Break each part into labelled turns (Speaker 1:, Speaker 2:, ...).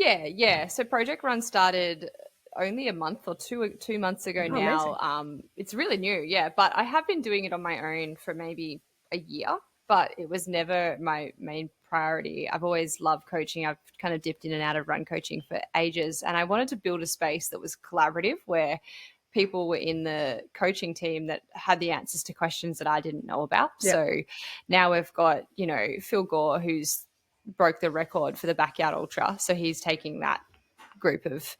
Speaker 1: Yeah. So Project Run started only a month or 2 months ago
Speaker 2: Oh, amazing.
Speaker 1: now. It's really new, yeah. But I have been doing it on my own for maybe a year, but it was never my main priority. I've always loved coaching. I've kind of dipped in and out of run coaching for ages, and I wanted to build a space that was collaborative where people were in the coaching team that had the answers to questions that I didn't know about.
Speaker 2: Yeah.
Speaker 1: So now we've got, Phil Gore, who's broke the record for the backyard ultra. So he's taking that group of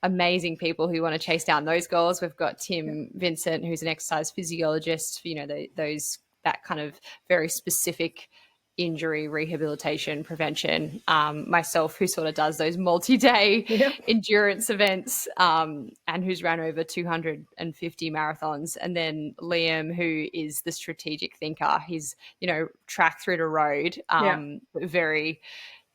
Speaker 1: amazing people who want to chase down those goals. We've got Tim Vincent, who's an exercise physiologist, that kind of very specific injury rehabilitation prevention. Myself, who sort of does those multi-day
Speaker 2: Yeah.
Speaker 1: endurance events, and who's ran over 250 marathons. And then Liam, who is the strategic thinker. He's, track through to road, very,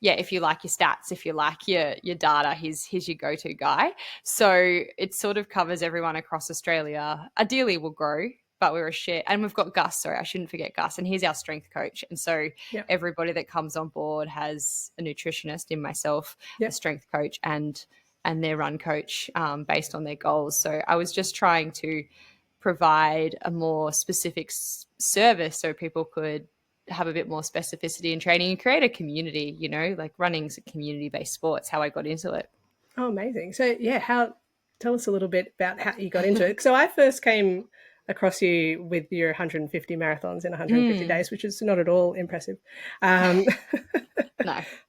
Speaker 1: if you like your stats, if you like your data, he's your go-to guy. So it sort of covers everyone across Australia. Ideally, we'll grow, but we're a share. And we've got Gus, sorry, I shouldn't forget Gus, and he's our strength coach. And so everybody that comes on board has a nutritionist in myself, a strength coach, and their run coach, based on their goals. So I was just trying to provide a more specific service so people could have a bit more specificity in training and create a community, like running's a community-based sport. It's how I got into it.
Speaker 2: Oh, amazing. So tell us a little bit about how you got into it. So I first came across you with your 150 marathons in 150 days, which is not at all impressive.
Speaker 1: No,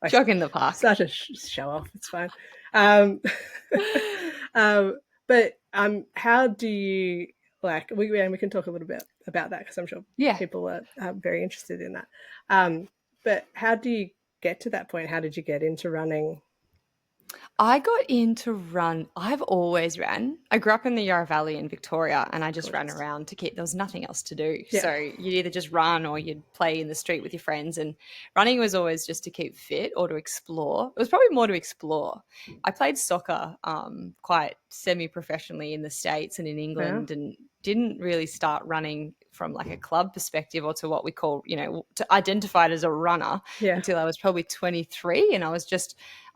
Speaker 1: jog in the park.
Speaker 2: Such a show off. It's fine. But how do you, like, we can talk a little bit about that, because I'm sure people are very interested in that. But how do you get to that point? How did you get into running?
Speaker 1: I got into run. I've always ran. I grew up in the Yarra Valley in Victoria, and I just ran around there was nothing else to do. Yeah. So you'd either just run or you'd play in the street with your friends, and running was always just to keep fit or to explore. It was probably more to explore. I played soccer quite semi-professionally in the States and in England, and didn't really start running from like a club perspective or to what we call, to identified as a runner until I was probably 23. And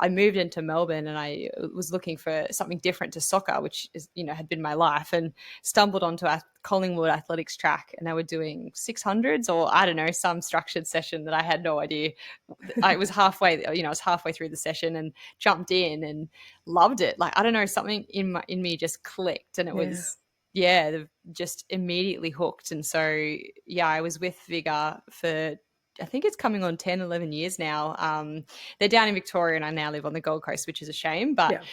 Speaker 1: I moved into Melbourne, and I was looking for something different to soccer, which is, had been my life, and stumbled onto a Collingwood athletics track, and they were doing 600s or I don't know, some structured session that I had no idea. I was halfway through the session and jumped in and loved it. Like, I don't know, something in me just clicked, and it was, just immediately hooked. And so, I was with Vigor for, I think it's coming on 10, 11 years now. They're down in Victoria, and I now live on the Gold Coast, which is a shame. But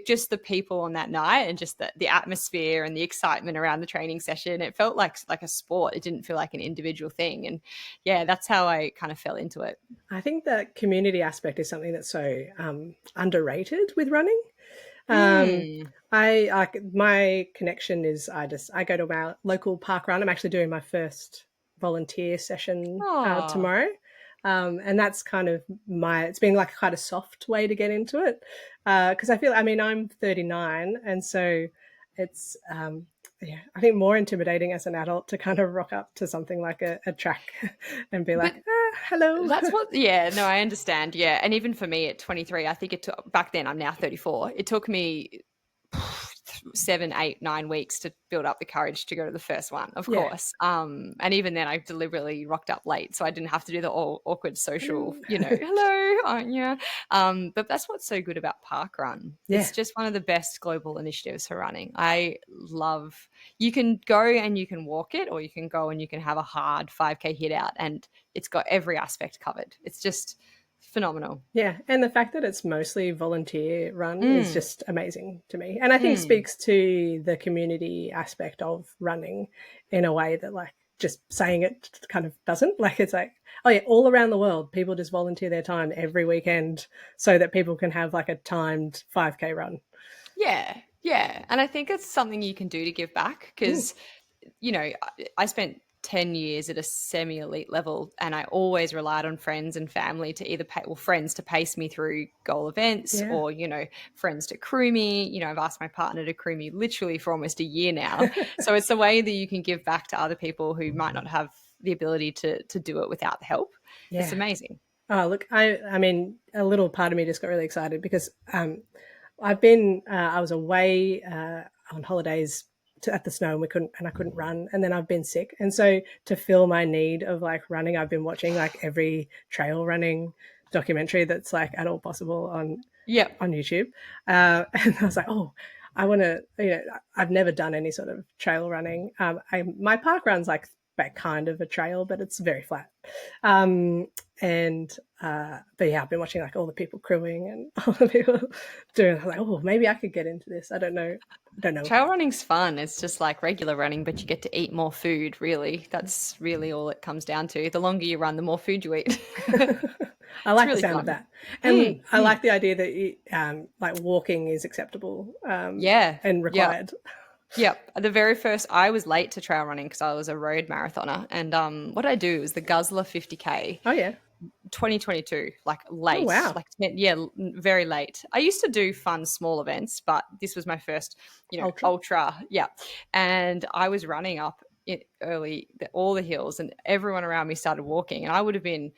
Speaker 1: just the people on that night, and just the atmosphere and the excitement around the training session, it felt like a sport. It didn't feel like an individual thing. And that's how I kind of fell into it.
Speaker 2: I think that community aspect is something that's so underrated with running. My connection is I go to our local park run. I'm actually doing my first volunteer session tomorrow, and that's kind of it's been like quite a soft way to get into it, because I feel, I'm 39, and so it's I think more intimidating as an adult to kind of rock up to something like a track and be like, hello.
Speaker 1: That's what, I understand. Yeah. And even for me at 23, I think it took, back then, I'm now 34, it took me 7, 8, 9 weeks to build up the courage to go to the first one, of course. And even then I deliberately rocked up late, so I didn't have to do the awkward social, hello, aren't you? But that's what's so good about Parkrun. It's just one of the best global initiatives for running. I love, you can go and you can walk it, or you can go and you can have a hard 5K hit out, and it's got every aspect covered. It's just phenomenal.
Speaker 2: Yeah, and the fact that it's mostly volunteer run is just amazing to me, and I think speaks to the community aspect of running in a way that, like, just saying it kind of doesn't. Like, it's like, all around the world people just volunteer their time every weekend so that people can have like a timed 5K run.
Speaker 1: And I think it's something you can do to give back, because I spent 10 years at a semi-elite level, and I always relied on friends and family to either friends to pace me through goal events, or friends to crew me. I've asked my partner to crew me literally for almost a year now. So it's a way that you can give back to other people who might not have the ability to do it without the help. It's amazing.
Speaker 2: Oh, look, I mean, a little part of me just got really excited because I was away on holidays at the snow, and I couldn't run, and then I've been sick, and so to fill my need of like running, I've been watching like every trail running documentary that's like at all possible
Speaker 1: Yep.
Speaker 2: on YouTube, and I was like, oh, I want to, I've never done any sort of trail running. My park run's like kind of a trail, but it's very flat. Um, and but yeah, I've been watching like all the people crewing and all the people doing. I was like, oh, maybe I could get into this. I don't know. I don't know.
Speaker 1: Trail running's fun. It's just like regular running, but you get to eat more food, really. That's really all it comes down to. The longer you run, the more food you eat.
Speaker 2: I
Speaker 1: It's
Speaker 2: like the
Speaker 1: really
Speaker 2: sound of
Speaker 1: fun.
Speaker 2: that, and I like the idea that like walking is acceptable
Speaker 1: Yeah.
Speaker 2: and
Speaker 1: Yeah.
Speaker 2: required.
Speaker 1: Yep. The very first, I was late to trail running because I was a road marathoner. And what I do is the Guzzler 50K
Speaker 2: Oh yeah.
Speaker 1: 2022, like
Speaker 2: Oh
Speaker 1: late,
Speaker 2: wow.
Speaker 1: like yeah, very late. I used to do fun small events, but this was my first,
Speaker 2: Ultra.
Speaker 1: ultra. Yeah. And I was running up it early, all the hills, and everyone around me started walking. And I would have been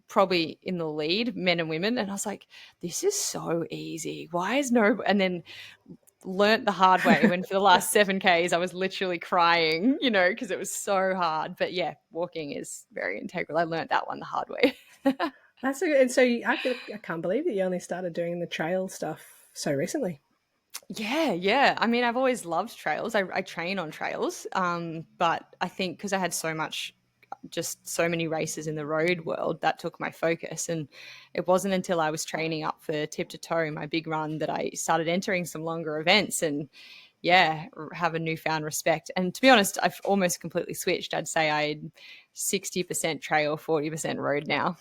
Speaker 1: probably in the lead, men and women. And I was like, this is so easy. Why is no? And then learnt the hard way when for the last 7Ks I was literally crying, because it was so hard. But yeah, walking is very integral. I learnt that one the hard way.
Speaker 2: That's a, and so I can't believe that you only started doing the trail stuff so recently.
Speaker 1: Yeah, yeah. I mean, I've always loved trails. I train on trails, but I think because I had just so many races in the road world, that took my focus. And it wasn't until I was training up for Tip to Toe, my big run, that I started entering some longer events and, yeah, have a newfound respect. And to be honest, I've almost completely switched. I'd say I'm 60% trail, 40% road now.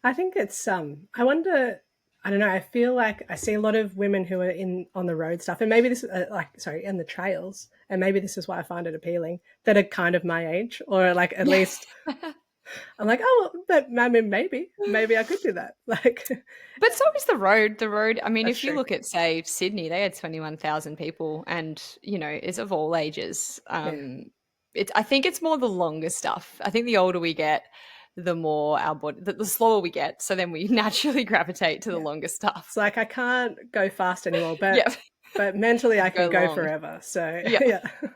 Speaker 2: I think it's I wonder. I don't know. I feel like I see a lot of women who are in on the road stuff, and maybe this sorry, in the trails, and maybe this is why I find it appealing, that are kind of my age, or like at
Speaker 1: Yeah.
Speaker 2: least I'm like, oh, but I mean, maybe I could do that. Like,
Speaker 1: But so is the road. The road, I mean,
Speaker 2: that's
Speaker 1: if you
Speaker 2: true.
Speaker 1: look at, say, Sydney, they had 21,000 people and, it's of all ages.
Speaker 2: Yeah,
Speaker 1: I think it's more the longer stuff. I think the older we get, the more our body, the slower we get. So then we naturally gravitate to the
Speaker 2: yeah.
Speaker 1: longer stuff.
Speaker 2: It's like I can't go fast anymore,
Speaker 1: Yeah.
Speaker 2: but mentally I
Speaker 1: Go
Speaker 2: can go
Speaker 1: long.
Speaker 2: forever. So
Speaker 1: Yeah.
Speaker 2: yeah,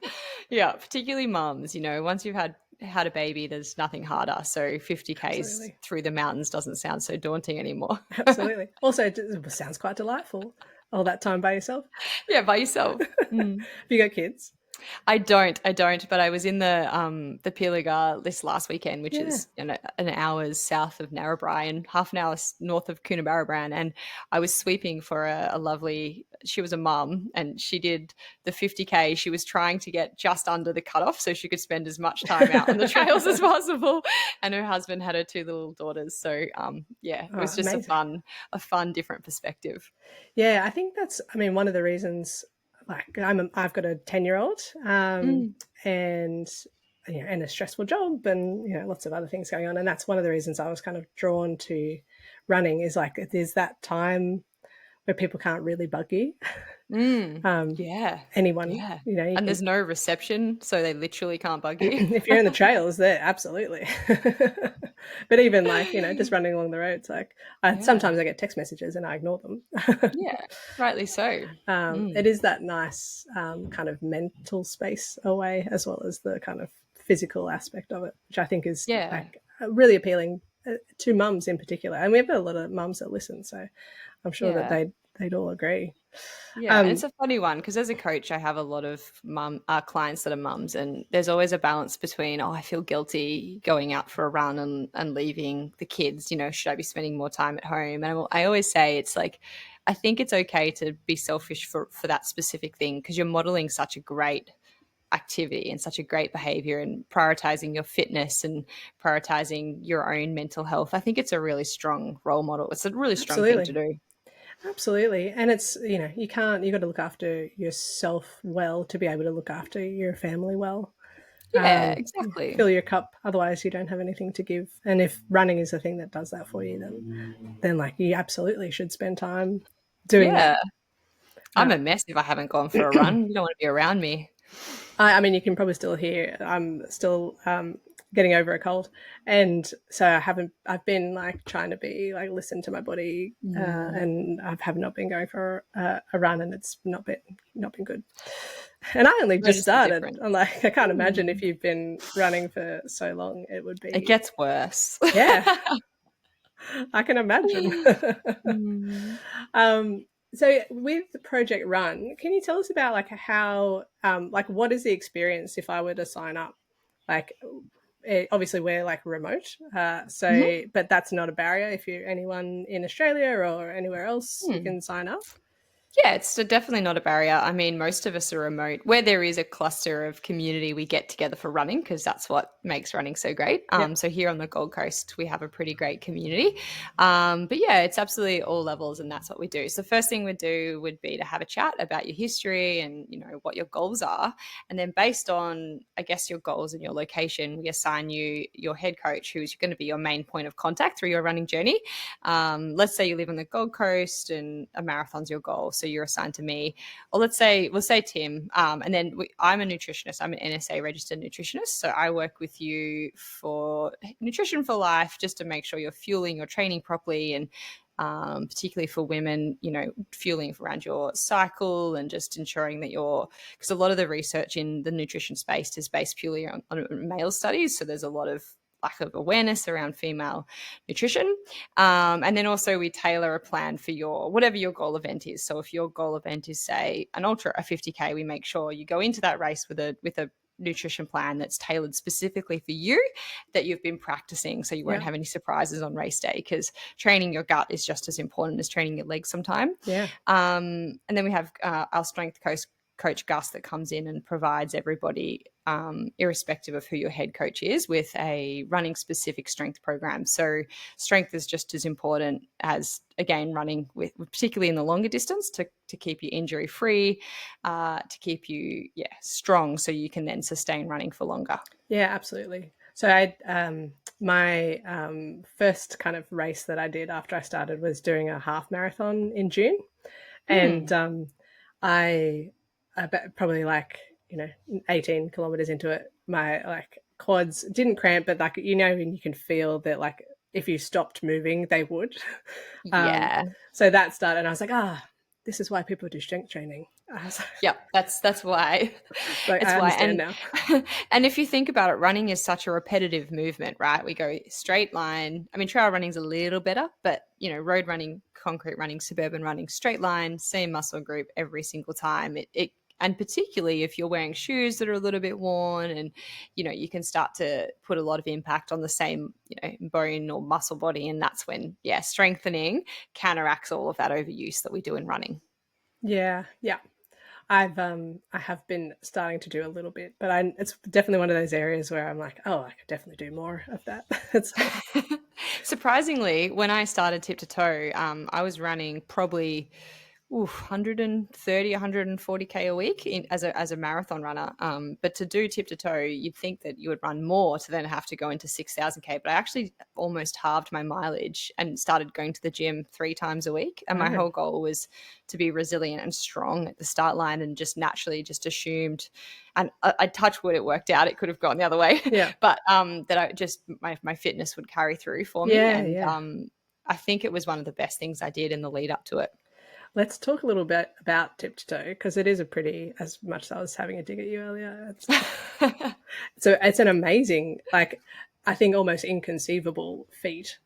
Speaker 1: Yeah. Particularly mums, once you've had a baby, there's nothing harder. So 50Ks
Speaker 2: absolutely,
Speaker 1: through the mountains doesn't sound so daunting anymore.
Speaker 2: absolutely. Also, it sounds quite delightful. All that time by yourself.
Speaker 1: Yeah, by yourself. Mm.
Speaker 2: Have you got kids?
Speaker 1: I don't, but I was in the Pilliga this last weekend, which
Speaker 2: Yeah.
Speaker 1: is an hour's south of Narrabri and half an hour north of Coonabarabran, and I was sweeping for a lovely. She was a mum, and she did the 50K. She was trying to get just under the cutoff so she could spend as much time out on the trails as possible, and her husband had her two little daughters. So yeah, it
Speaker 2: Oh,
Speaker 1: was just
Speaker 2: amazing.
Speaker 1: a fun different perspective.
Speaker 2: Yeah, I think that's. I mean, one of the reasons. Like, I've got a 10-year-old,
Speaker 1: Mm.
Speaker 2: and and a stressful job, and lots of other things going on, and that's one of the reasons I was kind of drawn to running. Is like there's that time where people can't really bug you.
Speaker 1: Mm.
Speaker 2: Um,
Speaker 1: Yeah,
Speaker 2: anyone,
Speaker 1: yeah.
Speaker 2: you
Speaker 1: And
Speaker 2: can
Speaker 1: there's no reception, so they literally can't bug you.
Speaker 2: if you're in the trails, there absolutely. But even like just running along the roads, like
Speaker 1: Yeah,
Speaker 2: sometimes I get text messages and I ignore them.
Speaker 1: yeah, rightly so.
Speaker 2: It
Speaker 1: Mm.
Speaker 2: is that nice kind of mental space away, as well as the kind of physical aspect of it, which I think is
Speaker 1: Yeah,
Speaker 2: like really appealing to mums in particular. And we have a lot of mums that listen, so I'm sure that
Speaker 1: yeah,
Speaker 2: they'd all agree.
Speaker 1: yeah. And it's
Speaker 2: Um,
Speaker 1: a funny one because as a coach, I have a lot of clients that are mums, and there's always a balance between, oh, I feel guilty going out for a run and leaving the kids. Should I be spending more time at home? And I always say it's like, I think it's okay to be selfish for that specific thing because you're modeling such a great activity and such a great behavior and prioritizing your fitness and prioritizing your own mental health. I think it's a really strong role model. It's a really strong thing to
Speaker 2: Absolutely.
Speaker 1: do.
Speaker 2: Absolutely. And it's, you got to look after yourself well to be able to look after your family well.
Speaker 1: Yeah,
Speaker 2: Yeah,
Speaker 1: exactly.
Speaker 2: fill your cup, otherwise you don't have anything to give. And if running is the thing that does that for you, then like you absolutely should spend time doing that.
Speaker 1: Yeah. I'm
Speaker 2: Uh,
Speaker 1: a mess if I haven't gone for a run. You don't want to be around me.
Speaker 2: I mean, you can probably still hear I'm still getting over a cold. And so I've been like trying to be like, listen to my body. And I have not been going for a run, and it's not been good. And I only just started. I'm like, I can't imagine if you've been running for so long, it would be.
Speaker 1: It gets worse.
Speaker 2: Yeah. I can imagine. So with Project Run, can you tell us about like how, like what is the experience if I were to sign up? Like, obviously we're like remote, but that's not a barrier. If you're anyone in Australia or anywhere else, you can sign up.
Speaker 1: Yeah, it's definitely not a barrier. I mean, most of us are remote. Where there is a cluster of community, we get together for running because that's what makes running so great. So here on the Gold Coast, we have a pretty great community. But yeah, it's absolutely all levels, and that's what we do. So the first thing we'd do would be to have a chat about your history and, you know, what your goals are. And then based on, I guess, your goals and your location, we assign you your head coach, who's going to be your main point of contact through your running journey. Let's say you live on the Gold Coast and a marathon's your goal. So you're assigned to me, or we'll say Tim, and then I'm a nutritionist. I'm an NSA registered nutritionist, so I work with you for nutrition for life, just to make sure you're fueling your training properly, and particularly for women, you know, fueling around your cycle and just ensuring that because a lot of the research in the nutrition space is based purely on male studies, so there's a lot of lack of awareness around female nutrition. And then also we tailor a plan for whatever your goal event is. So if your goal event is, say, an ultra, a 50K, we make sure you go into that race with a nutrition plan that's tailored specifically for you, that you've been practicing, so you won't have any surprises on race day, because training your gut is just as important as training your legs sometimes. And then we have our strength coach Gus that comes in and provides everybody, irrespective of who your head coach is, with a running specific strength program. So strength is just as important as, again, running with, particularly in the longer distance, to keep you injury free, to keep you strong, so you can then sustain running for longer.
Speaker 2: Yeah, absolutely. So I my first kind of race that I did after I started was doing a half marathon in June, and I probably, like, 18 kilometers into it, my like quads didn't cramp, but like, and you can feel that, like, if you stopped moving, they would. So that started, and I was like, this is why people do strength training.
Speaker 1: That's why.
Speaker 2: Like, I understand now.
Speaker 1: And if you think about it, running is such a repetitive movement, right? We go straight line. I mean, trail running's a little better, but, road running, concrete running, suburban running, straight line, same muscle group every single time. And particularly if you're wearing shoes that are a little bit worn, and, you can start to put a lot of impact on the same, bone or muscle body. And that's when, strengthening counteracts all of that overuse that we do in running.
Speaker 2: Yeah. I have been starting to do a little bit, but it's definitely one of those areas where I'm like, I could definitely do more of that.
Speaker 1: Surprisingly, when I started Tip to Toe, I was running probably 130, 140K a week as a marathon runner. But to do Tip to Toe, you'd think that you would run more to then have to go into 6,000K. But I actually almost halved my mileage and started going to the gym 3 times a week. And my whole goal was to be resilient and strong at the start line, and just naturally just assumed, and I touch wood, it worked out. It could have gone the other way. But that I just, my fitness would carry through for me. I think it was one of the best things I did in the lead up to it.
Speaker 2: Let's talk a little bit about Tip to Toe, because it is as much as I was having a dig at you earlier. So it's an amazing, like, I think almost inconceivable feat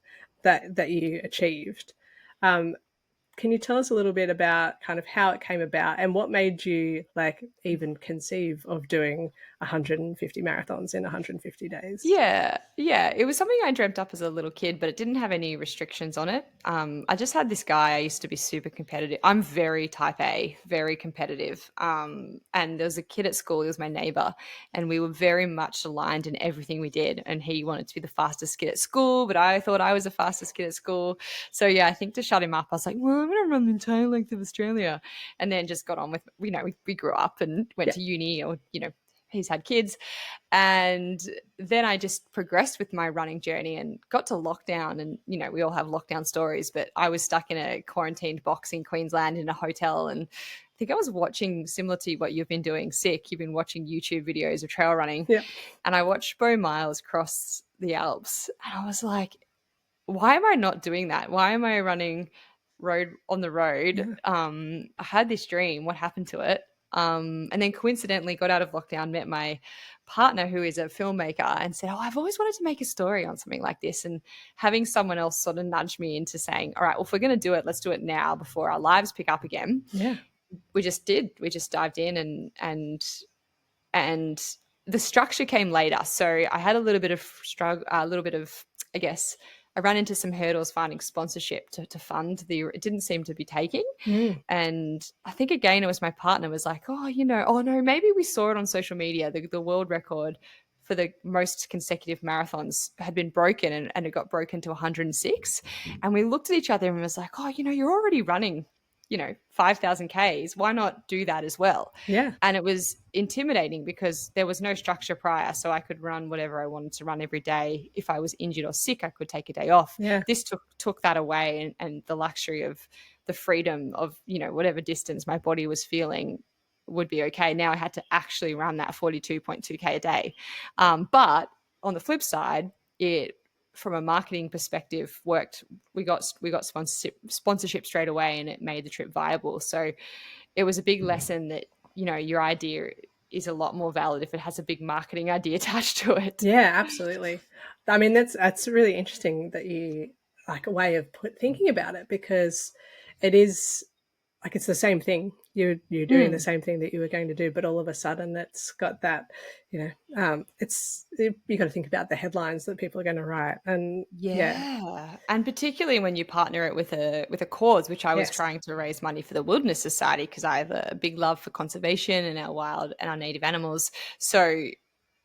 Speaker 2: that you achieved. Can you tell us a little bit about kind of how it came about, and what made you, like, even conceive of doing 150 marathons in 150 days?
Speaker 1: Yeah. It was something I dreamt up as a little kid, but it didn't have any restrictions on it. I just had this guy. I used to be super competitive. I'm very type A, very competitive. And there was a kid at school. He was my neighbor, and we were very much aligned in everything we did. And he wanted to be the fastest kid at school, but I thought I was the fastest kid at school. So yeah, I think to shut him up, I was like, well, I'm going to run the entire length of Australia. And then just got on with, we grew up and went to uni, or, he's had kids. And then I just progressed with my running journey and got to lockdown. And, you know, we all have lockdown stories, but I was stuck in a quarantined box in Queensland in a hotel. And I think I was watching, similar to what you've been doing, Sick, you've been watching YouTube videos of trail running.
Speaker 2: Yeah.
Speaker 1: And I watched Bo Miles cross the Alps. And I was like, why am I not doing that? Why am I running on the road?
Speaker 2: Yeah.
Speaker 1: I had this dream. What happened to it? And then coincidentally got out of lockdown, met my partner who is a filmmaker, and said, I've always wanted to make a story on something like this. And having someone else sort of nudge me into saying, all right, well, if we're going to do it, let's do it now before our lives pick up again.
Speaker 2: Yeah.
Speaker 1: We just did. We just dived in and the structure came later. So I had a little bit of struggle, I guess, I ran into some hurdles finding sponsorship to fund it didn't seem to be taking. And I think, again, it was my partner was like, oh no, maybe we saw it on social media. The world record for the most consecutive marathons had been broken, and it got broken to 106. And we looked at each other and was like, oh, you're already running, 5,000 Ks. Why not do that as well?
Speaker 2: Yeah.
Speaker 1: And it was intimidating because there was no structure prior. So I could run whatever I wanted to run every day. If I was injured or sick, I could take a day off.
Speaker 2: Yeah.
Speaker 1: This took that away, and the luxury of the freedom of, whatever distance my body was feeling would be okay. Now I had to actually run that 42.2K a day. But on the flip side, it, from a marketing perspective, worked. We got sponsorship straight away, and it made the trip viable. So it was a big lesson that, your idea is a lot more valid if it has a big marketing idea attached to it.
Speaker 2: Yeah, absolutely. I mean, that's really interesting that you like a way of thinking about it, because it is like it's the same thing. You're doing the same thing that you were going to do, but all of a sudden it's got that, you got to think about the headlines that people are going to write, and
Speaker 1: and particularly when you partner it with a cause, which I was trying to raise money for the Wilderness Society, because I have a big love for conservation and our wild and our native animals. So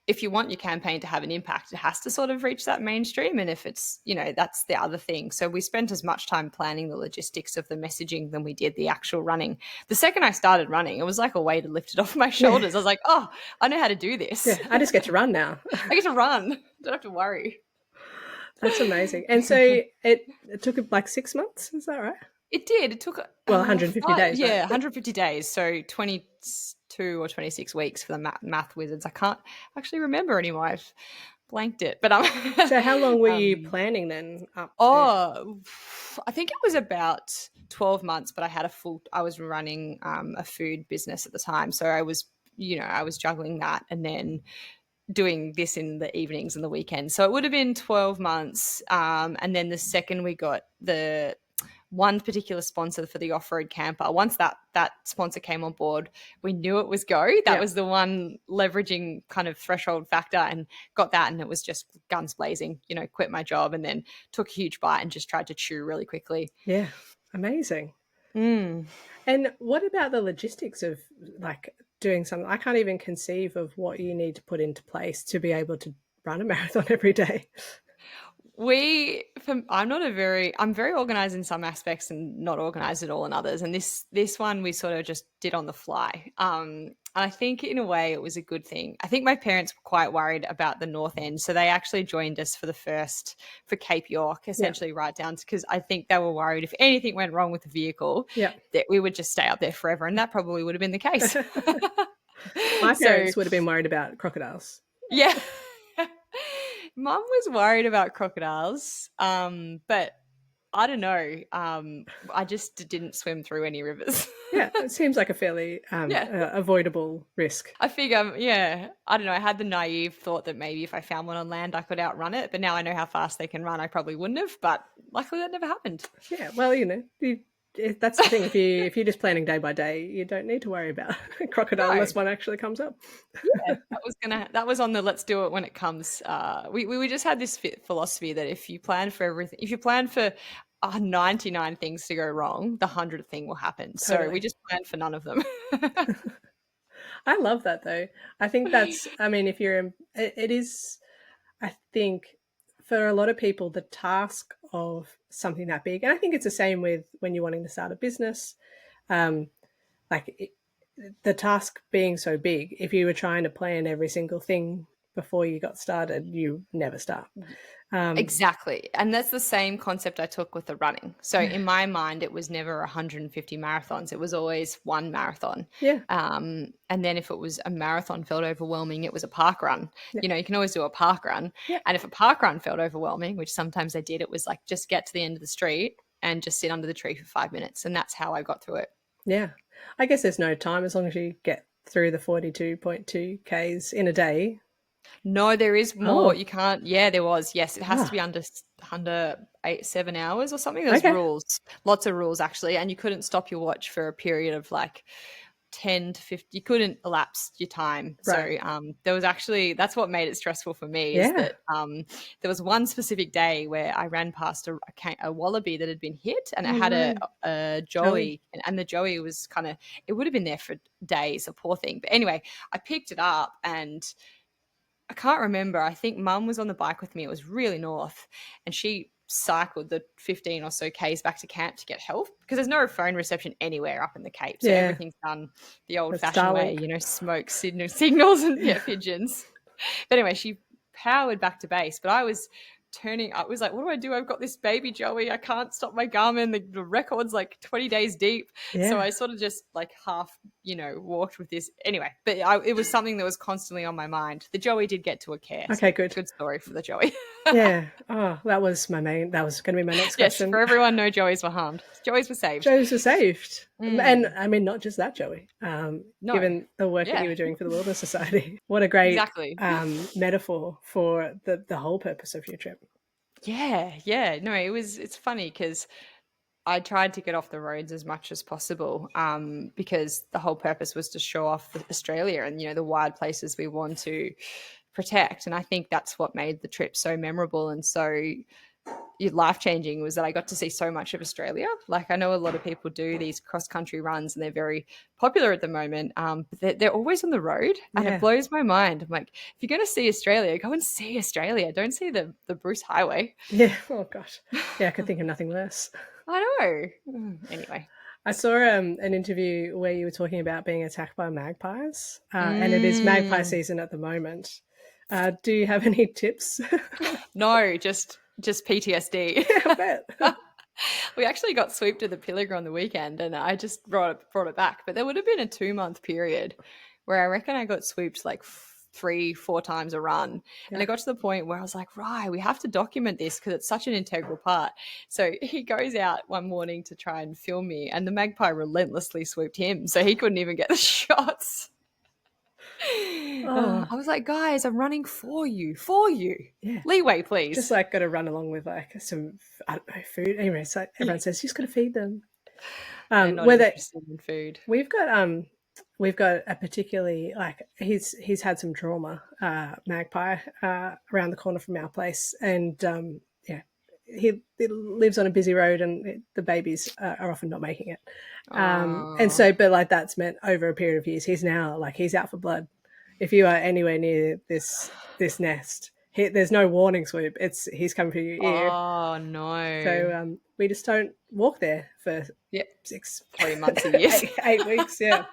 Speaker 1: if you want your campaign to have an impact, it has to sort of reach that mainstream. And if it's, that's the other thing. So we spent as much time planning the logistics of the messaging than we did the actual running. The second I started running, it was like a weight lifted off my shoulders. I was like, oh, I know how to do this.
Speaker 2: Yeah, I just get to run now.
Speaker 1: I get to run. Don't have to worry.
Speaker 2: That's amazing. And so it took like 6 months. Is that right?
Speaker 1: It did. It took
Speaker 2: 150 days.
Speaker 1: Yeah,
Speaker 2: right?
Speaker 1: 150 days. So 22 or 26 weeks for the math wizards. I can't actually remember anymore. I've blanked it. But
Speaker 2: so how long were you planning then?
Speaker 1: I think it was about 12 months. But I was running a food business at the time, so I was juggling that and then doing this in the evenings and the weekends. So it would have been 12 months. And then the second we got the one particular sponsor for the off-road camper, once that sponsor came on board, we knew it was go. That was the one leveraging kind of threshold factor, and got that, and it was just guns blazing, quit my job and then took a huge bite and just tried to chew really quickly.
Speaker 2: Yeah, amazing. And what about the logistics of like doing something? I can't even conceive of what you need to put into place to be able to run a marathon every day.
Speaker 1: I'm very organized in some aspects and not organized at all in others. And this one we sort of just did on the fly. And I think in a way it was a good thing. I think my parents were quite worried about the North End. So they actually joined us for Cape York, essentially right down to, because I think they were worried if anything went wrong with the vehicle, that we would just stay up there forever. And that probably would have been the case.
Speaker 2: My parents would have been worried about crocodiles.
Speaker 1: Yeah. Mum was worried about crocodiles, but I don't know. I just didn't swim through any rivers.
Speaker 2: Yeah, it seems like a fairly avoidable risk.
Speaker 1: I figure, I don't know. I had the naive thought that maybe if I found one on land, I could outrun it. But now I know how fast they can run. I probably wouldn't have, but luckily that never happened. Yeah,
Speaker 2: well, that's the thing. If you're just planning day by day, you don't need to worry about crocodile unless one actually comes up.
Speaker 1: Yeah, that was on the let's do it when it comes. We just had this philosophy that if you plan for everything, if you plan for 99 things to go wrong, the 100th thing will happen. Totally. So we just planned for none of them.
Speaker 2: I love that though. I think that's, it is, I think, for a lot of people, the task of something that big, and I think it's the same with when you're wanting to start a business, the task being so big, if you were trying to plan every single thing before you got started, you never start.
Speaker 1: Exactly. And that's the same concept I took with the running. So in my mind, it was never 150 marathons. It was always one marathon.
Speaker 2: Yeah.
Speaker 1: And then if it was a marathon felt overwhelming, it was a park run.
Speaker 2: Yeah.
Speaker 1: You can always do a park run.
Speaker 2: Yeah.
Speaker 1: And if a park run felt overwhelming, which sometimes I did, it was like just get to the end of the street and just sit under the tree for 5 minutes. And that's how I got through it.
Speaker 2: Yeah. I guess there's no time as long as you get through the 42.2 Ks in a day.
Speaker 1: No, there is more.
Speaker 2: Oh.
Speaker 1: You can't. Yeah, there was. Yes, it has to be under 7 hours or something. There's rules, lots of rules actually, and you couldn't stop your watch for a period of like 10 to 50. You couldn't elapse your time. Right. So there was actually, that's what made it stressful for me. Is that there was one specific day where I ran past a wallaby that had been hit, and it had a joey, and the joey was it would have been there for days, a poor thing. But anyway, I picked it up and I can't remember. I think Mum was on the bike with me. It was really north, and she cycled the 15 or so Ks back to camp to get help because there's no phone reception anywhere up in the Cape. So everything's done the old-fashioned way, smoke signals and pigeons. But anyway, she powered back to base, but I was like, what do I do? I've got this baby Joey. I can't stop my Garmin. The record's like 20 days deep. Yeah. So I sort of just like half, walked with this. Anyway, but it was something that was constantly on my mind. The Joey did get to a care.
Speaker 2: Okay, good.
Speaker 1: Good story for the Joey.
Speaker 2: Yeah. Oh, that was going to be my next question.
Speaker 1: Yes, for everyone, no Joeys were harmed. Joeys were saved.
Speaker 2: Joeys were saved. And I mean, not just that Joey. Given the work that you were doing for the Wilderness Society. What a great metaphor for the whole purpose of your trip.
Speaker 1: Yeah. No, it's funny because I tried to get off the roads as much as possible because the whole purpose was to show off Australia and, the wild places we want to protect. And I think that's what made the trip so memorable and so life-changing, was that I got to see so much of Australia. Like, I know a lot of people do these cross-country runs and they're very popular at the moment, but they're always on the road, and it blows my mind. I'm like, if you're going to see Australia, go and see Australia. Don't see the Bruce Highway.
Speaker 2: Yeah. Oh, gosh. Yeah, I could think of nothing worse.
Speaker 1: I know. Anyway.
Speaker 2: I saw an interview where you were talking about being attacked by magpies, and it is magpie season at the moment. Do you have any tips?
Speaker 1: No, just PTSD.
Speaker 2: Yeah, I bet.
Speaker 1: We actually got swooped at the Pilliga on the weekend, and I just brought it back. But there would have been a 2-month period where I reckon I got swooped like 3-4 times a run. And I got to the point where I was like, right, we have to document this because it's such an integral part. So he goes out one morning to try and film me, and the magpie relentlessly swooped him, so he couldn't even get the shots. I was like, guys, I'm running for you. Yeah. Leeway, please.
Speaker 2: Just like got to run along with like some, I don't know, food. Anyway, so everyone says you just got to feed them.
Speaker 1: Not interested in food.
Speaker 2: We've got a particularly, like, he's had some trauma, magpie, around the corner from our place, and he lives on a busy road, and the babies are often not making it. And so, but like, that's meant over a period of years, he's now like, he's out for blood. If you are anywhere near this nest, there's no warning swoop. He's coming for your ear.
Speaker 1: Oh no!
Speaker 2: So we just don't walk there for
Speaker 1: 3 months a year,
Speaker 2: 8 weeks. Yeah,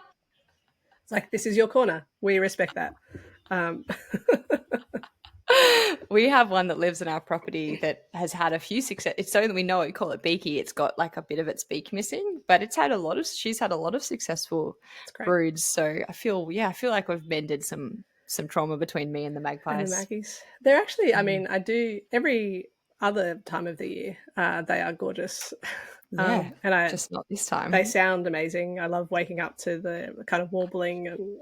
Speaker 2: it's like, this is your corner. We respect that.
Speaker 1: We have one that lives on our property that has had a few success. It's so that we know it. We call it beaky. It's got like a bit of its beak missing, but she's had a lot of successful broods. So I feel like we've mended some trauma between me and the magpies.
Speaker 2: And the maggies. They're actually, I mean, I do every other time of the year. They are gorgeous.
Speaker 1: Yeah, and just not this time.
Speaker 2: They sound amazing. I love waking up to the kind of warbling, and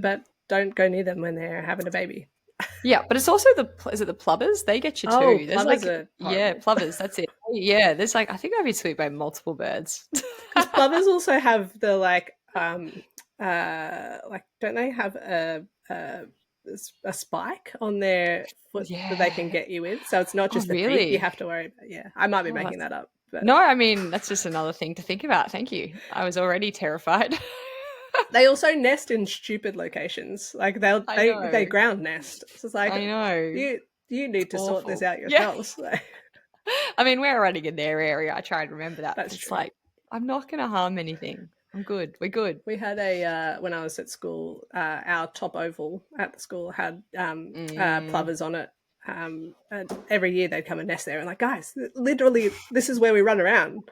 Speaker 2: but don't go near them when they're having a baby.
Speaker 1: Yeah, but it's also is it the plovers? They get you too.
Speaker 2: Oh,
Speaker 1: there's plovers. That's it. Yeah, there's like, I think I've been swooped by multiple birds.
Speaker 2: Because plovers also have the like don't they have a spike on their foot that they can get you with? So it's not just the feet you have to worry about. Yeah, I might be making that up. But.
Speaker 1: No, I mean, that's just another thing to think about. Thank you. I was already terrified.
Speaker 2: They also nest in stupid locations. Like they ground nest. So it's like, I know. You need to sort this out yourselves. Yeah.
Speaker 1: I mean, we're running in their area. I try and remember that.
Speaker 2: That's
Speaker 1: it's
Speaker 2: true.
Speaker 1: Like, I'm not going to harm anything. I'm good. We're good.
Speaker 2: We had when I was at school, our top oval at the school had plovers on it. And every year they'd come and nest there, and like, guys, literally, this is where we run around.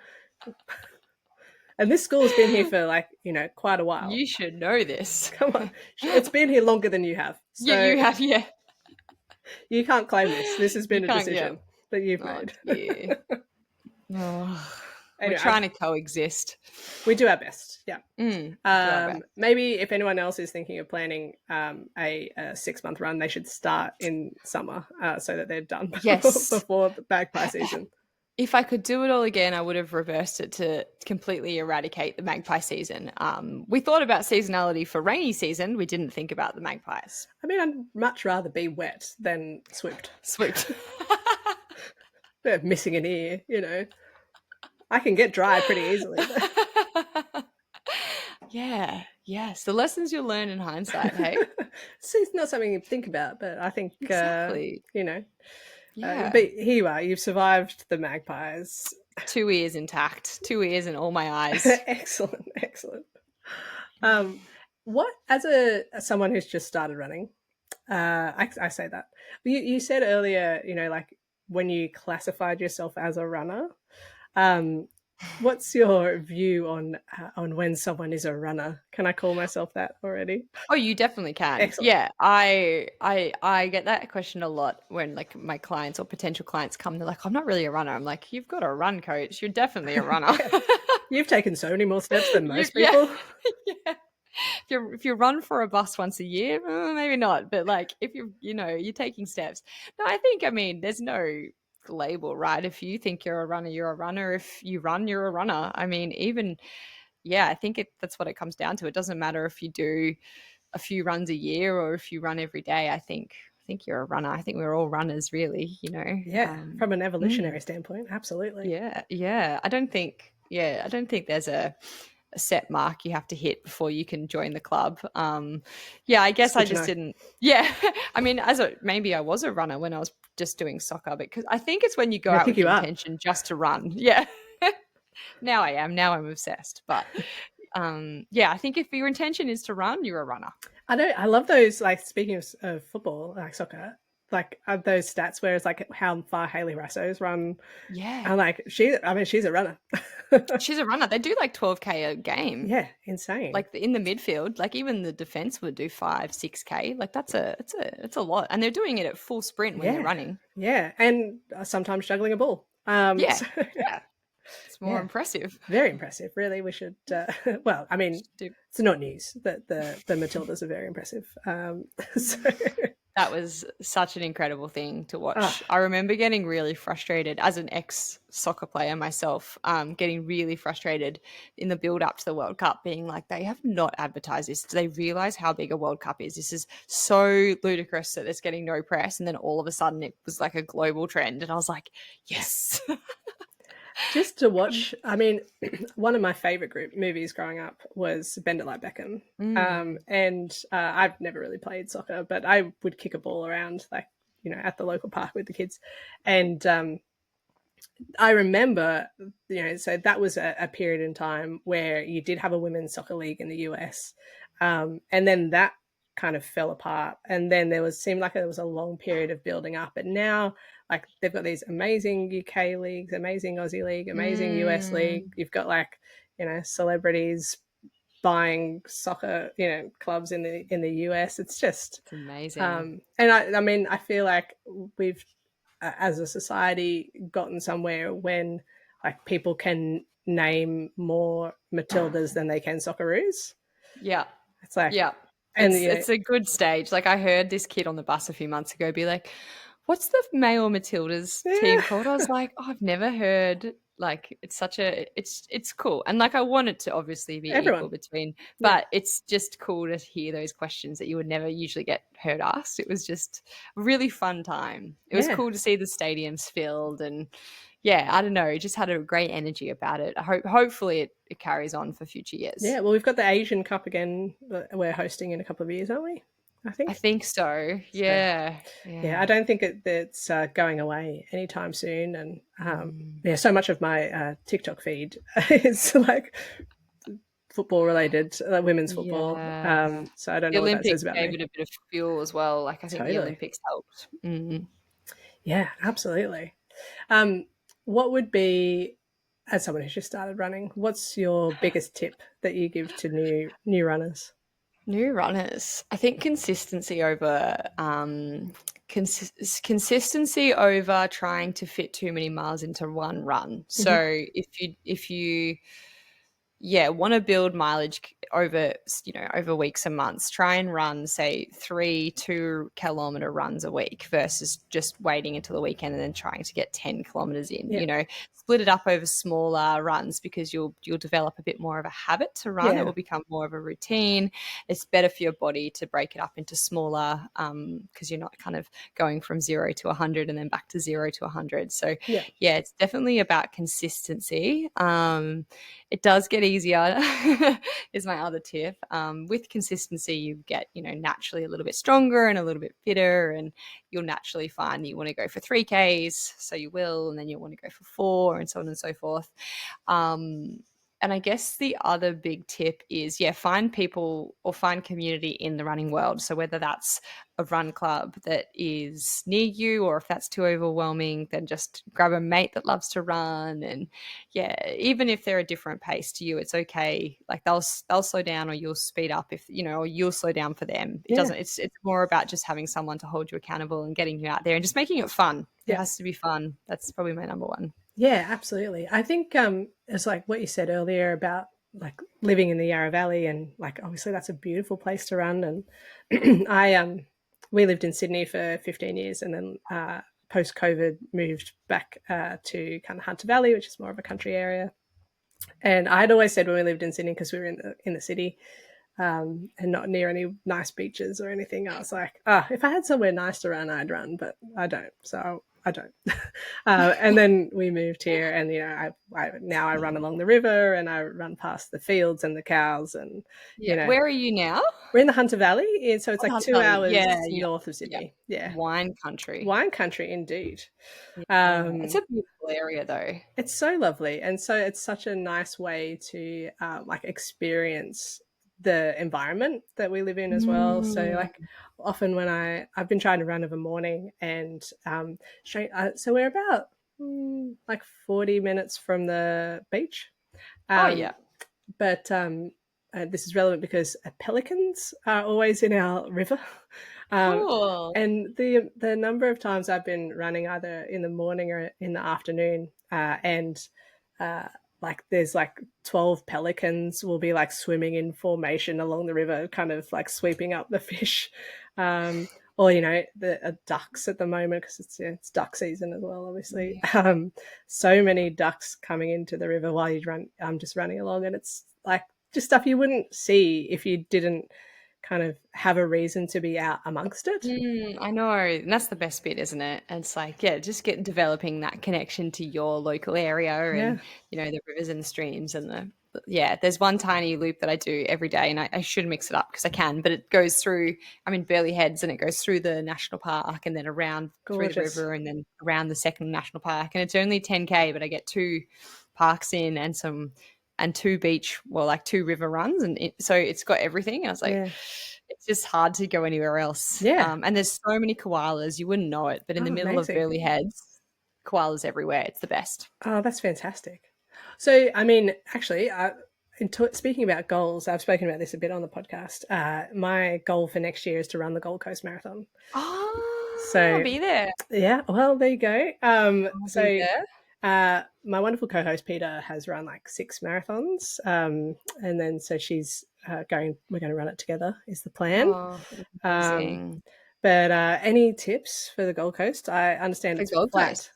Speaker 2: And this school's been here for like, quite a while.
Speaker 1: You should know this.
Speaker 2: Come on, it's been here longer than you have. So
Speaker 1: yeah, you have. Yeah,
Speaker 2: you can't claim this. This has been a decision that you've made.
Speaker 1: Yeah. Anyway, we're trying to coexist.
Speaker 2: We do our best. Yeah. Maybe if anyone else is thinking of planning a 6-month run, they should start in summer so that they're done before the magpie season.
Speaker 1: If I could do it all again, I would have reversed it to completely eradicate the magpie season. We thought about seasonality for rainy season. We didn't think about the magpies.
Speaker 2: I mean, I'd much rather be wet than swooped. Missing an ear, I can get dry pretty easily.
Speaker 1: Yeah. Yes. The lessons you'll learn in hindsight, hey?
Speaker 2: It's not something you think about, but I think,
Speaker 1: exactly.
Speaker 2: But here you are. You've survived the magpies.
Speaker 1: 2 ears intact. 2 ears and all my eyes.
Speaker 2: Excellent. What, as someone who's just started running, I say that. You said earlier, like when you classified yourself as a runner, what's your view on when someone is a runner? Can I call myself that already?
Speaker 1: Oh, you definitely can.
Speaker 2: Excellent.
Speaker 1: Yeah, I get that question a lot when like my clients or potential clients come. They're like, "I'm not really a runner." I'm like, "You've got a run coach. You're definitely a runner.
Speaker 2: You've taken so many more steps than most people."
Speaker 1: Yeah. If you run for a bus once a year, maybe not. But like if you're taking steps. No, I mean, there's no label, right? If you think you're a runner, you're a runner. If you run, you're a runner. I mean, I think that's what it comes down to. It doesn't matter if you do a few runs a year or if you run every day. I think you're a runner. I think we're all runners, really.
Speaker 2: Yeah, from an evolutionary standpoint, absolutely.
Speaker 1: Yeah. I don't think there's a set mark you have to hit before you can join the club. I guess I just didn't. Yeah, I mean, maybe I was a runner when I was just doing soccer, because I think it's when you go out with the intention just to run. Yeah. Now I am. Now I'm obsessed. But I think if your intention is to run, you're a runner.
Speaker 2: I love those, like, speaking of football, like soccer, like those stats where it's like how far Hayley Rasso's run.
Speaker 1: Yeah.
Speaker 2: And like she's a runner.
Speaker 1: She's a runner. They do like 12K a game.
Speaker 2: Yeah, insane.
Speaker 1: Like in the midfield, like even the defense would do 5-6K. Like it's a lot. And they're doing it at full sprint when they're running.
Speaker 2: Yeah. And sometimes juggling a ball.
Speaker 1: It's more impressive.
Speaker 2: Very impressive, really. We should well, I mean, it's not news that the Matildas are very impressive.
Speaker 1: That was such an incredible thing to watch. I remember getting really frustrated as an ex-soccer player myself, getting really frustrated in the build-up to the World Cup, being like, they have not advertised this. Do they realise how big a World Cup is? This is so ludicrous that it's getting no press. And then all of a sudden it was like a global trend. And I was like, yes.
Speaker 2: Just to watch, I mean, one of my favourite movies growing up was Bend It Like Beckham. And I've never really played soccer, but I would kick a ball around, like, at the local park with the kids. And I remember, so that was a period in time where you did have a women's soccer league in the US. And then that kind of fell apart. And then seemed like there was a long period of building up. But now, like, they've got these amazing UK leagues, amazing Aussie league, amazing US league. You've got, like, celebrities buying soccer, clubs in the US. It's
Speaker 1: amazing.
Speaker 2: And I mean, I feel like we've, as a society, gotten somewhere when, like, people can name more Matildas than they can Socceroos.
Speaker 1: Yeah.
Speaker 2: It's like,
Speaker 1: and it's a good stage. Like, I heard this kid on the bus a few months ago be like, what's the male Matildas team called? I was like, I've never heard. Like, it's it's cool. And like, I want it to obviously be equal between, but it's just cool to hear those questions that you would never usually get heard asked. It was just a really fun time. It was cool to see the stadiums filled, and I don't know, it just had a great energy about it. Hopefully it carries on for future years. Yeah,
Speaker 2: well, we've got the Asian Cup again that we're hosting in a couple of years, aren't we? I think
Speaker 1: so. Yeah.
Speaker 2: I don't think it's going away anytime soon. And so much of my TikTok feed is like football related, women's football.
Speaker 1: Yeah.
Speaker 2: So I don't
Speaker 1: The
Speaker 2: know what that says
Speaker 1: Olympics
Speaker 2: about
Speaker 1: gave
Speaker 2: me.
Speaker 1: it a bit of fuel as well. Like, I think the
Speaker 2: Totally.
Speaker 1: Olympics helped.
Speaker 2: Yeah, absolutely. What would be, as someone who's just started running, what's your biggest tip that you give to new runners?
Speaker 1: New runners, I think consistency over consistency over trying to fit too many miles into one run.
Speaker 2: Mm-hmm.
Speaker 1: So if you want to build mileage over, over weeks and months, try and run, say, 3 2-kilometer runs a week versus just waiting until the weekend and then trying to get 10 kilometers in.
Speaker 2: Yeah.
Speaker 1: Split it up over smaller runs, because you'll develop a bit more of a habit to run.
Speaker 2: Yeah.
Speaker 1: It will become more of a routine. It's better for your body to break it up into smaller, because you're not kind of going from 0 to 100 and then back to 0 to 100. So
Speaker 2: Yeah.
Speaker 1: it's definitely about consistency. It does get easier is my other tip. With consistency, you get, naturally a little bit stronger and a little bit fitter, and you'll naturally find that you want to go for 3Ks, so you will, and then you'll want to go for 4, and so on and so forth. And I guess the other big tip is, find people or find community in the running world. So whether that's a run club that is near you, or if that's too overwhelming, then just grab a mate that loves to run. And even if they're a different pace to you, it's okay. Like, they'll slow down, or you'll speed up, if or you'll slow down for them. It doesn't. It's more about just having someone to hold you accountable and getting you out there and just making it fun. It has to be fun. That's probably my number one.
Speaker 2: Yeah, absolutely. I think it's like what you said earlier about like living in the Yarra Valley, and like obviously that's a beautiful place to run. And we lived in Sydney for 15 years, and then post COVID moved back to kind of Hunter Valley, which is more of a country area. And I'd always said when we lived in Sydney, because we were in the city, and not near any nice beaches or anything, I was like, if I had somewhere nice to run, I'd run, but I don't. So I don't. And then we moved here, and now I run along the river, and I run past the fields and the cows, and
Speaker 1: Where are you now?
Speaker 2: We're in the Hunter Valley, so it's like 2 hours north of Sydney.
Speaker 1: Yeah, wine country.
Speaker 2: Wine country, indeed.
Speaker 1: It's a beautiful area, though.
Speaker 2: It's so lovely, and so it's such a nice way to like experience the environment that we live in as well. So like often when I've been trying to run of a morning, and so we're about like 40 minutes from the beach. But this is relevant because pelicans are always in our river.
Speaker 1: Cool.
Speaker 2: And the number of times I've been running either in the morning or in the afternoon, and like there's like 12 pelicans will be like swimming in formation along the river, kind of like sweeping up the fish. Or the ducks at the moment, because it's duck season as well, obviously. So many ducks coming into the river while you run. I'm just running along, and it's like just stuff you wouldn't see if you didn't kind of have a reason to be out amongst it.
Speaker 1: I know, and that's the best bit, isn't it? And it's like, just developing that connection to your local area, and the rivers and the streams and there's one tiny loop that I do every day, and I should mix it up because I can, but it goes through, I'm in Burleigh Heads, and it goes through the national park and then around through the river and then around the second national park, and it's only 10K, but I get 2 parks in and 2 beach, like 2 river runs, and so it's got everything. And I was like, it's just hard to go anywhere else. And there's so many koalas, you wouldn't know it, but in the middle of Burleigh Heads, koalas everywhere. It's the best.
Speaker 2: Oh, that's fantastic. So, I mean, actually, speaking about goals, I've spoken about this a bit on the podcast. My goal for next year is to run the Gold Coast Marathon.
Speaker 1: So I'll be there.
Speaker 2: Yeah, well, there you go. My wonderful co-host Peter has run like 6 marathons, and then so we're going to run it together is the plan.
Speaker 1: Amazing.
Speaker 2: But any tips for the Gold Coast? I understand it's flat.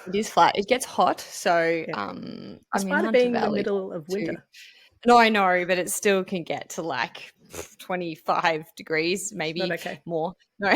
Speaker 1: It is flat. It gets hot, so
Speaker 2: despite it being the middle of winter.
Speaker 1: No, I know, but it still can get to like 25 degrees, maybe more. No.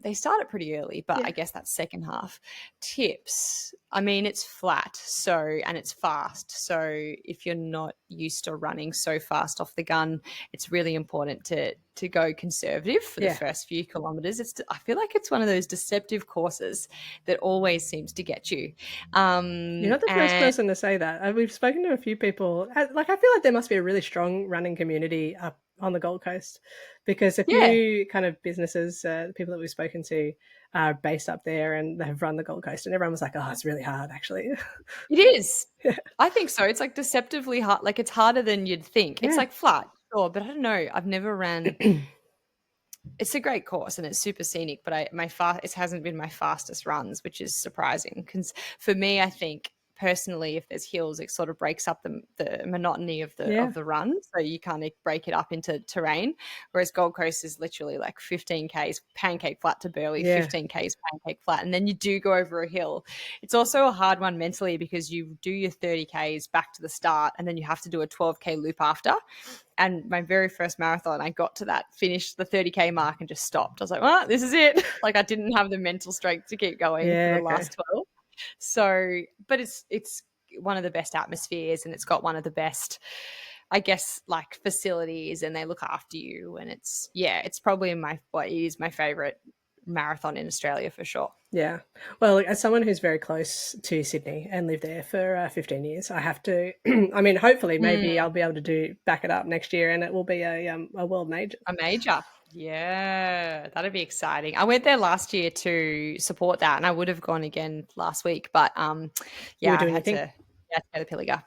Speaker 1: They start it pretty early, but I guess that's second half. Tips. I mean, it's flat, and it's fast. So if you're not used to running so fast off the gun, it's really important to go conservative for the first few kilometers. I feel like it's one of those deceptive courses that always seems to get you.
Speaker 2: You're not the first person to say that. We've spoken to a few people. I feel like there must be a really strong running community up on the Gold Coast, because a few kind of businesses, people that we've spoken to, are based up there and they've run the Gold Coast, and everyone was like, "Oh, it's really hard, actually."
Speaker 1: It is. I think so. It's like deceptively hard. Like it's harder than you'd think. It's like flat, sure, but I don't know. I've never ran. It's a great course and it's super scenic, but it hasn't been my fastest runs, which is surprising because for me, I think personally, if there's hills, it sort of breaks up the monotony of the run, so you kind of break it up into terrain. Whereas Gold Coast is literally like 15 k's pancake flat to Burleigh, 15 k's pancake flat, and then you do go over a hill. It's also a hard one mentally because you do your 30 k's back to the start, and then you have to do a 12k loop after. And my very first marathon, I got to that, finished the 30k mark and just stopped. I was like, well, this is it. Like I didn't have the mental strength to keep going for the last 12. So, but it's one of the best atmospheres and it's got one of the best, I guess, like facilities, and they look after you. And it's probably it is my favorite marathon in Australia for sure.
Speaker 2: Yeah. Well, as someone who's very close to Sydney and lived there for 15 years, I have to, I mean, hopefully maybe I'll be able to back it up next year and it will be a world major.
Speaker 1: A major. Yeah, that'd be exciting. I went there last year to support that and I would have gone again last week, but I had to go to Pilliga.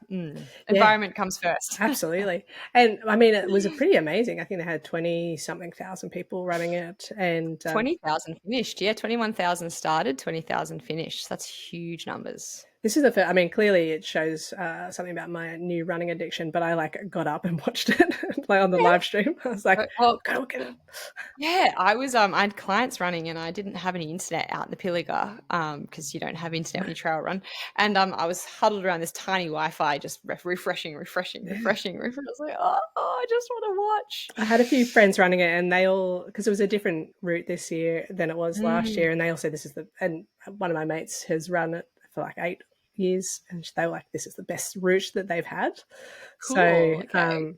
Speaker 1: Environment comes first.
Speaker 2: Absolutely. And I mean, it was pretty amazing. I think they had 20-something thousand people running it, and
Speaker 1: 20,000 finished. Yeah, 21,000 started, 20,000 finished. That's huge numbers.
Speaker 2: This is the first, I mean, clearly it shows something about my new running addiction, but I got up and watched it like on the live stream. I was like, go get it.
Speaker 1: Yeah, I had clients running and I didn't have any internet out in the Pilliga because you don't have internet when you trail run. And I was huddled around this tiny Wi-Fi, just refreshing. I was like, I just want to watch.
Speaker 2: I had a few friends running it and they all, because it was a different route this year than it was last year. And they all said and one of my mates has run it for like 8 years and they were like, this is the best route that they've had.
Speaker 1: Cool.
Speaker 2: So
Speaker 1: Okay.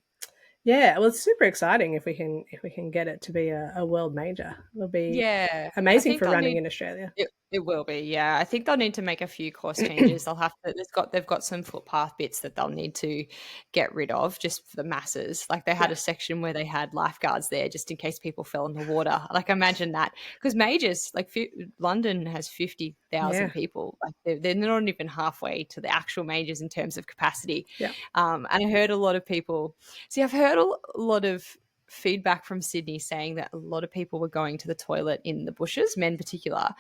Speaker 2: well, it's super exciting if we can get it to be a world major. It'll be amazing for running in Australia.
Speaker 1: It will be, yeah. I think they'll need to make a few course changes. They've got some footpath bits that they'll need to get rid of just for the masses. Like they had a section where they had lifeguards there just in case people fell in the water. Like imagine that, because majors, like London has 50,000 people. Like they're not even halfway to the actual majors in terms of capacity.
Speaker 2: Yeah.
Speaker 1: And I heard a lot of people. See, I've heard a lot of feedback from Sydney saying that a lot of people were going to the toilet in the bushes, men in particular,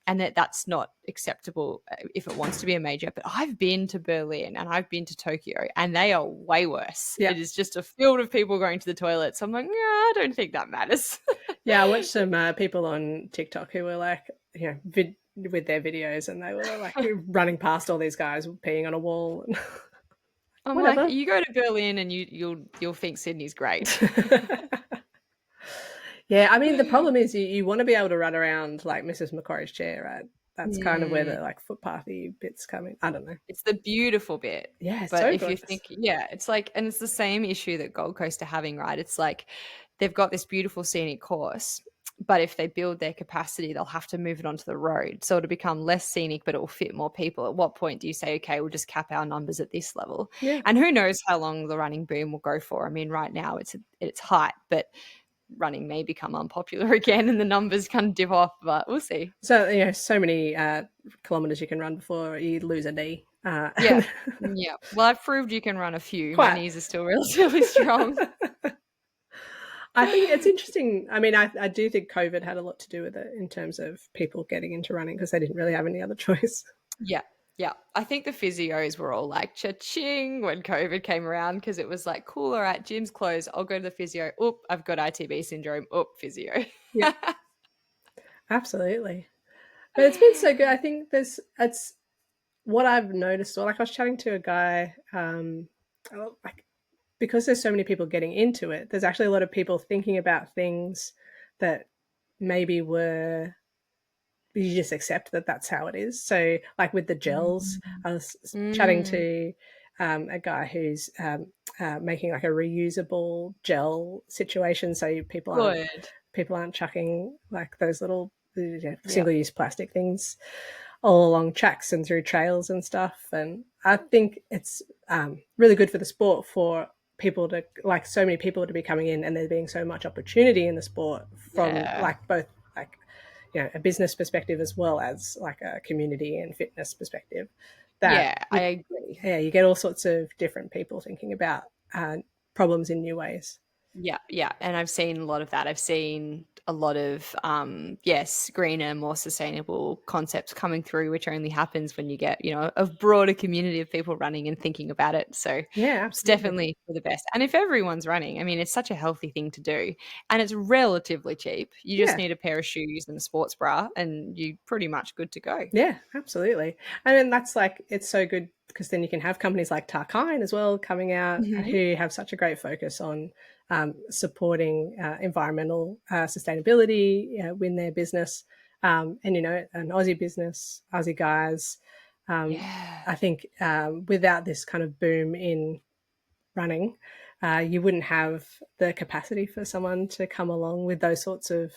Speaker 1: and that's not acceptable if it wants to be a major. But I've been to Berlin and I've been to Tokyo and they are way worse. It is just a field of people going to the toilet. So I'm like, I don't think that matters.
Speaker 2: I watched some people on TikTok who were like, with their videos, and they were like running past all these guys peeing on a wall.
Speaker 1: I'm like, you go to Berlin and you'll think Sydney's great.
Speaker 2: Yeah, I mean, the problem is you want to be able to run around like Mrs. McCoy's chair, right? That's kind of where the like footpathy bits come in. I don't know.
Speaker 1: It's the beautiful bit.
Speaker 2: Yeah,
Speaker 1: but
Speaker 2: so
Speaker 1: if
Speaker 2: gorgeous.
Speaker 1: you think, it's like, and it's the same issue that Gold Coast are having, right? It's like they've got this beautiful scenic course, but if they build their capacity, they'll have to move it onto the road. So it'll become less scenic, but it will fit more people. At what point do you say, okay, we'll just cap our numbers at this level?
Speaker 2: Yeah.
Speaker 1: And who knows how long the running boom will go for? I mean, right now it's at its height, but running may become unpopular again and the numbers kind of dip off, but we'll see.
Speaker 2: So, so many kilometers you can run before you lose a knee.
Speaker 1: Yeah. Well, I've proved you can run a few. My knees are still relatively strong.
Speaker 2: I think it's interesting. I meing, I do think COVID had a lot to do with it in terms of people getting into running because they didn't really have any other choice.
Speaker 1: Yeah. I think the physios were all like cha-ching when COVID came around because it was like, cool, all right, gym's closed. I'll go to the physio. Oop, I've got ITB syndrome. Oop, physio.
Speaker 2: Yeah, absolutely. But it's been so good. I think it's what I've noticed. Or like I was chatting to a guy, like because there's so many people getting into it, there's actually a lot of people thinking about things that maybe were, you just accept that that's how it is. So like with the gels, I was chatting
Speaker 1: Mm.
Speaker 2: to a guy who's making like a reusable gel situation, so
Speaker 1: Good.
Speaker 2: people aren't chucking like those little
Speaker 1: Yeah.
Speaker 2: single-use plastic things all along tracks and through trails and stuff. And I think it's really good for the sport, for people to, like, so many people to be coming in, and there being so much opportunity in the sport from
Speaker 1: Yeah.
Speaker 2: like both like, you know, a business perspective as well as like a community and fitness perspective, that
Speaker 1: Yeah, I agree.
Speaker 2: yeah, you get all sorts of different people thinking about problems in new ways.
Speaker 1: Yeah, yeah, and I've seen a lot of that. I've seen a lot of yes, greener, more sustainable concepts coming through, which only happens when you get, you know, a broader community of people running and thinking about it. So
Speaker 2: Yeah,
Speaker 1: it's
Speaker 2: absolutely.
Speaker 1: definitely for the best. And if everyone's running, I mean, it's such a healthy thing to do, and it's relatively cheap. You just
Speaker 2: Yeah.
Speaker 1: need a pair of shoes and a sports bra, and you're pretty much good to go.
Speaker 2: Yeah, absolutely. And then that's like, it's so good because then you can have companies like Tarkine as well coming out,
Speaker 1: Hmm.
Speaker 2: who have such a great focus on supporting environmental sustainability in their business. And, you know, an Aussie business, Aussie guys. Um,
Speaker 1: Yeah.
Speaker 2: I think without this kind of boom in running, you wouldn't have the capacity for someone to come along with those sorts of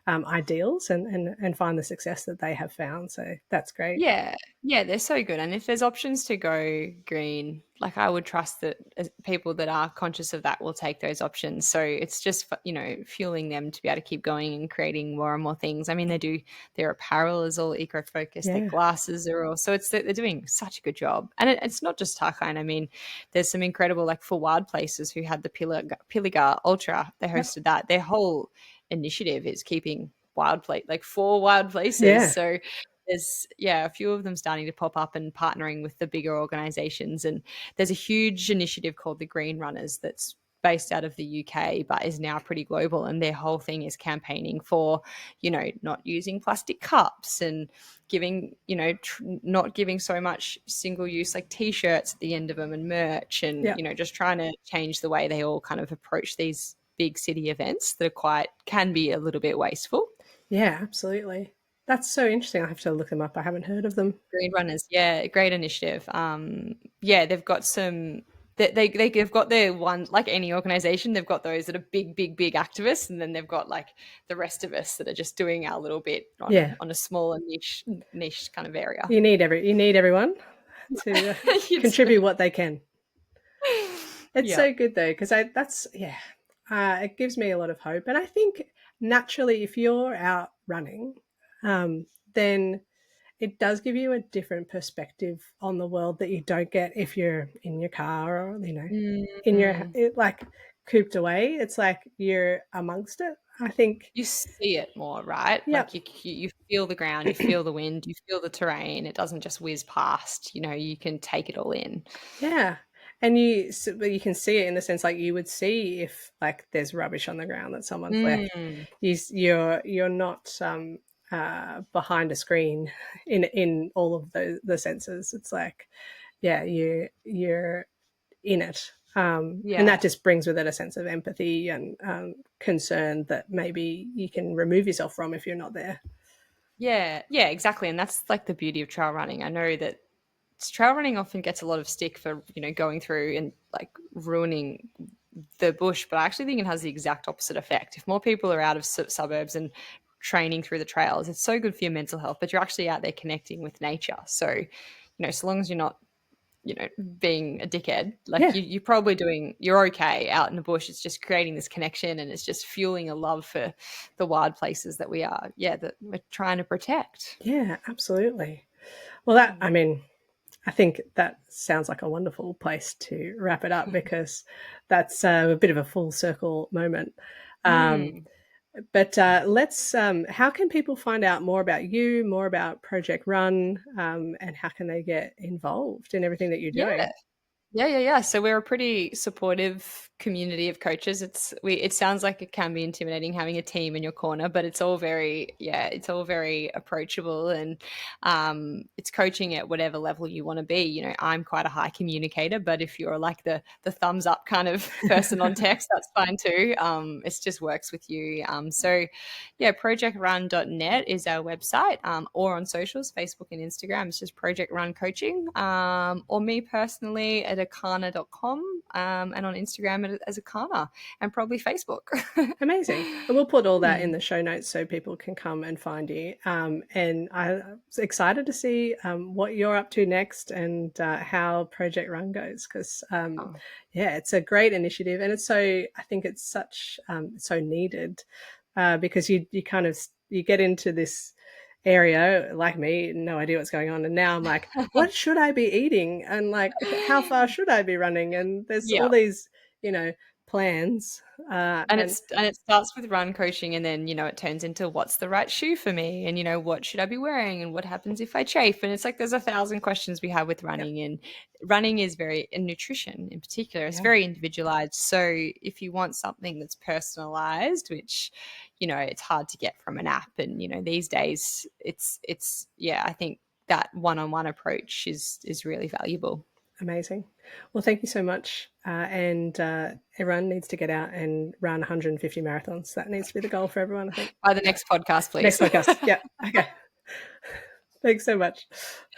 Speaker 2: ideals and find the success that they have found. So that's great.
Speaker 1: Yeah, yeah, they're so good. And if there's options to go green, like I would trust that people that are conscious of that will take those options. So it's just, you know, fueling them to be able to keep going and creating more and more things. I mean, they do, their apparel is all eco-focused, their
Speaker 2: Yeah.
Speaker 1: glasses are all, so it's, they're doing such a good job. And it's not just Tarkine. I mean, there's some incredible, like for Wild Places who had the Pilliga Ultra, they
Speaker 2: Yep.
Speaker 1: hosted that. Their whole initiative is keeping wild place, like 4 wild places.
Speaker 2: Yeah.
Speaker 1: So there's, yeah, a few of them starting to pop up and partnering with the bigger organizations. And there's a huge initiative called the Green Runners that's based out of the UK but is now pretty global, and their whole thing is campaigning for, you know, not using plastic cups and giving, you know, not giving so much single use like t-shirts at the end of them and merch, and,
Speaker 2: Yep.
Speaker 1: you know, just trying to change the way they all kind of approach these big city events that are quite, can be a little bit wasteful.
Speaker 2: Yeah, absolutely. That's so interesting. I have to look them up. I haven't heard of them.
Speaker 1: Green Runners, yeah, great initiative. Yeah, they've got some. They've got their one, like any organization, they've got those that are big, big, big activists, and then they've got like the rest of us that are just doing our little bit
Speaker 2: Yeah.
Speaker 1: on a smaller niche kind of area.
Speaker 2: You need everyone to
Speaker 1: You
Speaker 2: contribute
Speaker 1: do.
Speaker 2: what they can. It's
Speaker 1: Yeah.
Speaker 2: so good though, because I that's yeah, it gives me a lot of hope. And I think naturally, if you're out running, then it does give you a different perspective on the world that you don't get if you're in your car, or, you know, in your
Speaker 1: Mm.
Speaker 2: like cooped away. It's like you're amongst it. I think.
Speaker 1: You see it more, right?
Speaker 2: Yep.
Speaker 1: Like you feel the ground, you feel the wind, you feel the terrain. It doesn't just whiz past. You know, you can take it all in.
Speaker 2: Yeah. But you can see it in the sense like you would see if like there's rubbish on the ground that someone's left.
Speaker 1: Mm.
Speaker 2: You're not behind a screen in all of the senses. It's like, yeah, you're in it, and
Speaker 1: Yeah.
Speaker 2: that just brings with it a sense of empathy and concern that maybe you can remove yourself from if you're not there.
Speaker 1: Yeah, yeah, exactly. And that's like the beauty of trail running. I know that trail running often gets a lot of stick for, you know, going through and like ruining the bush, but I actually think it has the exact opposite effect. If more people are out of suburbs and training through the trails, it's so good for your mental health, but you're actually out there connecting with nature. So, you know, so long as you're not, you know, being a dickhead, like
Speaker 2: Yeah,
Speaker 1: you're probably doing, you're okay out in the bush. It's just creating this connection, and it's just fueling a love for the wild places that we are, yeah, that we're trying to protect.
Speaker 2: yeah, absolutely. Well, that I mean, I think that sounds like a wonderful place to wrap it up, because that's a bit of a full circle moment. Um,
Speaker 1: Mm.
Speaker 2: but let's. How can people find out more about you, more about Project Run, and how can they get involved in everything that you're
Speaker 1: Yeah.
Speaker 2: doing?
Speaker 1: Yeah. So we're a pretty supportive community of coaches. It sounds like it can be intimidating having a team in your corner, but it's all very approachable, and it's coaching at whatever level you want to be. You know, I'm quite a high communicator, but if you're like the thumbs up kind of person on text, that's fine too. It just works with you. So yeah, projectrun.net is our website, or on socials, Facebook and Instagram. It's just Project Run Coaching, or me personally at erchana.com, and on Instagram as Erchana, and probably Facebook.
Speaker 2: Amazing. And we'll put all that in the show notes so people can come and find you. And I'm excited to see what you're up to next, and how Project Run goes, because yeah, it's a great initiative, and I think it's so needed, because you kind of you get into this area like me, no idea what's going on, and now I'm like, what should I be eating, and like how far should I be running, and there's
Speaker 1: Yeah.
Speaker 2: all these plans,
Speaker 1: And it starts with run coaching, and then it turns into what's the right shoe for me, and what should I be wearing, and what happens if I chafe, and it's like there's 1,000 questions we have with running. And running is and nutrition in particular is very individualized. So if you want something that's personalized, which it's hard to get from an app, and these days it's I think that one-on-one approach is really valuable.
Speaker 2: Amazing. Well, thank you so much. And everyone needs to get out and run 150 marathons. That needs to be the goal for everyone, I think.
Speaker 1: By the next podcast, please.
Speaker 2: Next podcast. Yeah. Okay. Thanks so much.